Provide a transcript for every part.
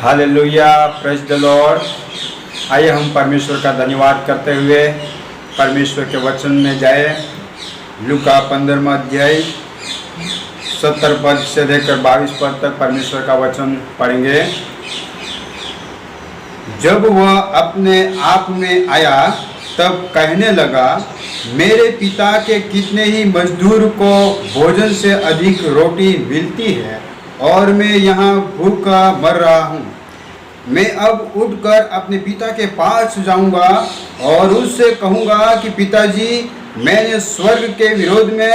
Hallelujah, praise the Lord. आइए हम परमेश्वर का धन्यवाद करते हुए परमेश्वर के वचन में जाए। लूका 15वां अध्याय 70 पद से लेकर 22 पद तक परमेश्वर का वचन पढ़ेंगे। जब वह अपने आप में आया तब कहने लगा, मेरे पिता के कितने ही मजदूर को भोजन से अधिक रोटी मिलती है और मैं यहाँ भूखा मर रहा हूँ। मैं अब उठकर अपने पिता के पास जाऊँगा और उससे कहूँगा कि पिताजी, मैंने स्वर्ग के विरोध में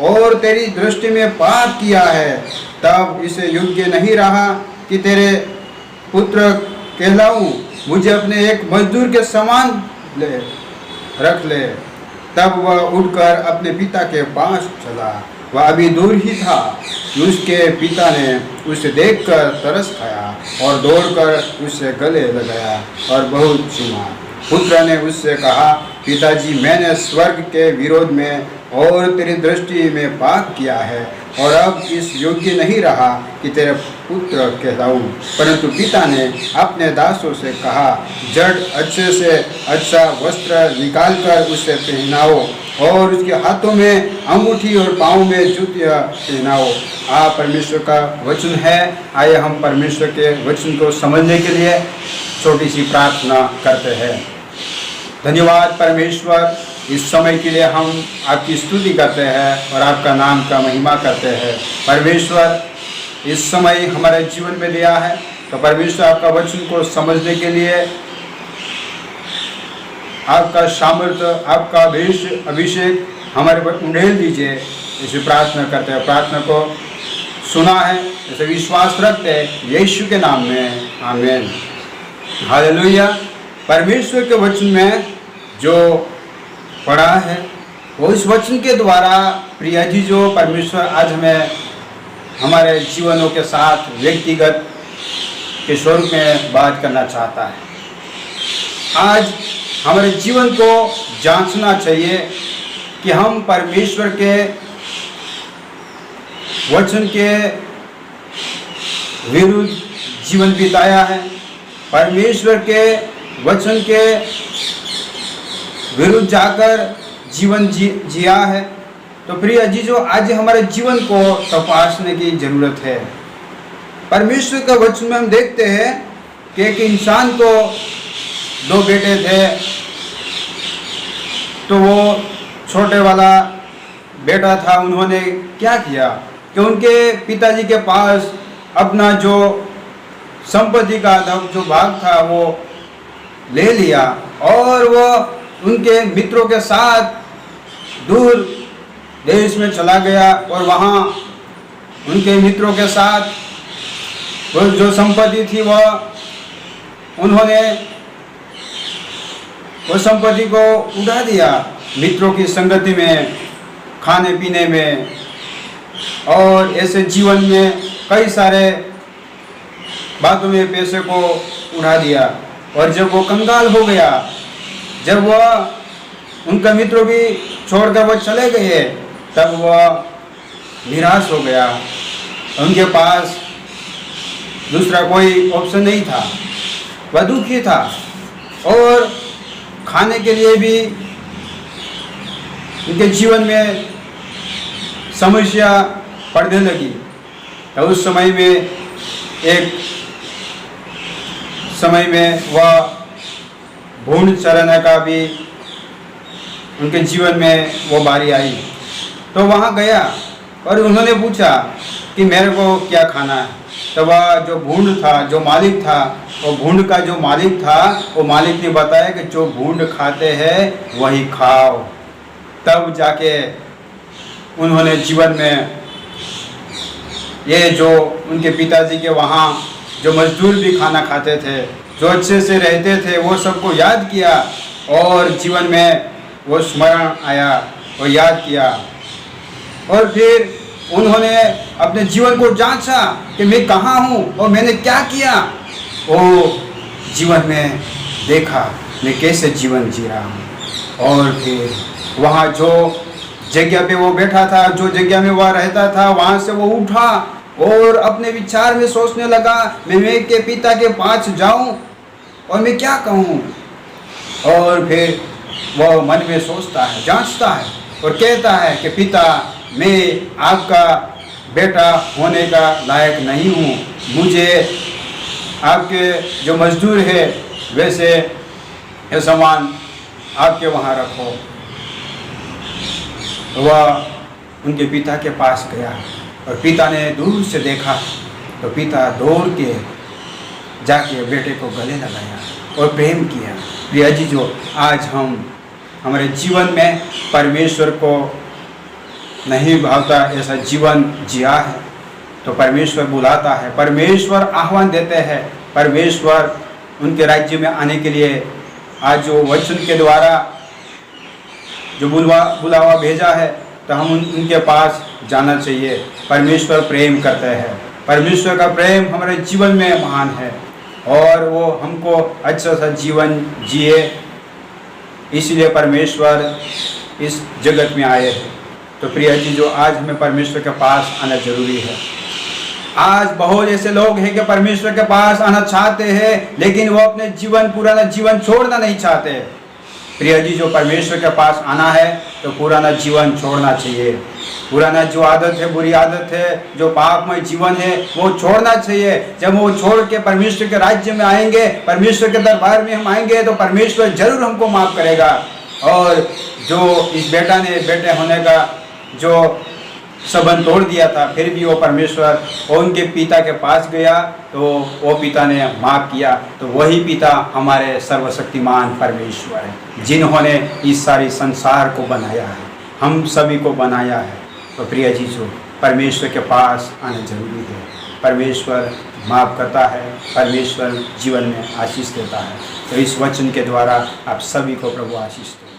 और तेरी दृष्टि में पाप किया है, तब इसे योग्य नहीं रहा कि तेरे पुत्र कहलाऊँ। मुझे अपने एक मजदूर के समान रख ले। तब वह उठकर अपने पिता के पास चला। वह अभी दूर ही था। उसके पिता ने उसे देखकर तरस खाया और दौड़कर उससे गले लगाया और बहुत चूमा। पुत्र ने उससे कहा, पिताजी, मैंने स्वर्ग के विरोध में और तेरी दृष्टि में पाप किया है और अब इस योग्य नहीं रहा कि तेरे पुत्र कहलाऊं। परंतु पिता ने अपने दासों से कहा, जड़ अच्छे से अच्छा वस्त्र निकालकर उसे पहनाओ और उसके हाथों में अंगूठी और पाँव में जूतियाँ पहनाओ। परमेश्वर का वचन है। आइए हम परमेश्वर के वचन को समझने के लिए छोटी सी प्रार्थना करते हैं। धन्यवाद परमेश्वर, इस समय के लिए हम आपकी स्तुति करते हैं और आपका नाम का महिमा करते हैं। परमेश्वर, इस समय हमारे जीवन में दिया है, तो परमेश्वर आपका वचन को समझने के लिए आपका सामर्थ्य, आपका अभिषेक हमारे पर उंडेल दीजिए। इसे प्रार्थना करते हैं। प्रार्थना को सुना है, इसे विश्वास रखते हैं यीशु के नाम में, आमीन। हालेलुया। परमेश्वर के वचन में जो पढ़ा है वो इस वचन के द्वारा प्रिय जी जो परमेश्वर आज हमें हमारे जीवनों के साथ व्यक्तिगत के स्वरूप में बात करना चाहता है। आज हमारे जीवन को जांचना चाहिए कि हम परमेश्वर के वचन के विरुद्ध जीवन बिताया है, परमेश्वर के वचन के विरुद्ध जाकर जीवन जिया है। तो प्रिय जी जो आज हमारे जीवन को तपासने की जरूरत है। परमेश्वर का वचन में हम देखते हैं कि एक इंसान को 2 बेटे थे, तो वो छोटे वाला बेटा था, उन्होंने क्या किया कि उनके पिताजी के पास अपना जो संपत्ति का जो भाग था वो ले लिया और वो उनके मित्रों के साथ दूर देश में चला गया और वहाँ उनके मित्रों के साथ वो जो संपत्ति थी वह उन्होंने वो संपत्ति को उड़ा दिया मित्रों की संगति में, खाने पीने में, और ऐसे जीवन में कई सारे बातों में पैसे को उड़ा दिया। और जब वो कंगाल हो गया, जब वह उनका मित्र भी छोड़कर वो चले गए, तब वह निराश हो गया। उनके पास दूसरा कोई ऑप्शन नहीं था, वह दुखी था और खाने के लिए भी उनके जीवन में समस्या पड़ने लगी। तो उस समय में वह भूण चराने का भी उनके जीवन में वो बारी आई। तो वहाँ गया और उन्होंने पूछा कि मेरे को क्या खाना है। तो वह जो भूंड था, जो मालिक था, वो भूंड का जो मालिक था, वो मालिक ने बताया कि जो भूंड खाते हैं वही खाओ। तब जाके उन्होंने जीवन में ये जो उनके पिताजी के वहाँ जो मजदूर भी खाना खाते थे, जो अच्छे से रहते थे, वो सबको याद किया और जीवन में वो स्मरण आया और याद किया। और फिर उन्होंने अपने जीवन को जांचा कि मैं कहाँ हूँ और मैंने क्या किया। वो जीवन में देखा मैं कैसे जीवन जी रहा हूँ। और फिर वहाँ जो जगह पे वो बैठा था, जो जगह में वह रहता था, वहाँ से वो उठा और अपने विचार में सोचने लगा, मैं मेरे पिता के पास जाऊँ और मैं क्या कहूँ। और फिर वह मन में सोचता है, जांचता है और कहता है कि पिता, मैं आपका बेटा होने का लायक नहीं हूँ, मुझे आपके जो मजदूर है वैसे ये सामान आपके वहाँ रखो। वह उनके पिता के पास गया और पिता ने दूर से देखा तो पिता दौड़ के जाके बेटे को गले लगाया और प्रेम किया। प्रिय जी, जो आज हम हमारे जीवन में परमेश्वर को नहीं भावता ऐसा जीवन जिया है तो परमेश्वर बुलाता है, परमेश्वर आह्वान देते हैं, परमेश्वर उनके राज्य में आने के लिए आज जो वचन के द्वारा जो बुलावा भेजा है तो हम उनके पास जाना चाहिए। परमेश्वर प्रेम करते हैं, परमेश्वर का प्रेम हमारे जीवन में महान है और वो हमको अच्छा सा जीवन जिए, इसलिए परमेश्वर इस जगत में आए हैं। तो प्रिय जी, जो आज हमें परमेश्वर के पास आना जरूरी है। आज बहुत ऐसे लोग हैं कि परमेश्वर के पास आना चाहते हैं लेकिन वो अपने पुराना जीवन छोड़ना नहीं चाहते। प्रिय जी, जो परमेश्वर के पास आना है तो पुराना जीवन छोड़ना चाहिए। पुराना जो आदत है, बुरी आदत है, जो पापमय जीवन है, वो छोड़ना चाहिए। जब वो छोड़ के परमेश्वर के राज्य में आएंगे, परमेश्वर के दरबार में हम आएंगे तो परमेश्वर जरूर हमको माफ करेगा। और जो इस बेटे होने का जो संबंध तोड़ दिया था, फिर भी वो परमेश्वर और उनके पिता के पास गया तो वो पिता ने माफ किया। तो वही पिता हमारे सर्वशक्तिमान परमेश्वर है, जिन्होंने इस सारी संसार को बनाया है, हम सभी को बनाया है। तो प्रिय जी, जो परमेश्वर के पास आना जरूरी है। परमेश्वर माफ करता है, परमेश्वर जीवन में आशीष देता है। तो इस वचन के द्वारा आप सभी को प्रभु आशीष दे।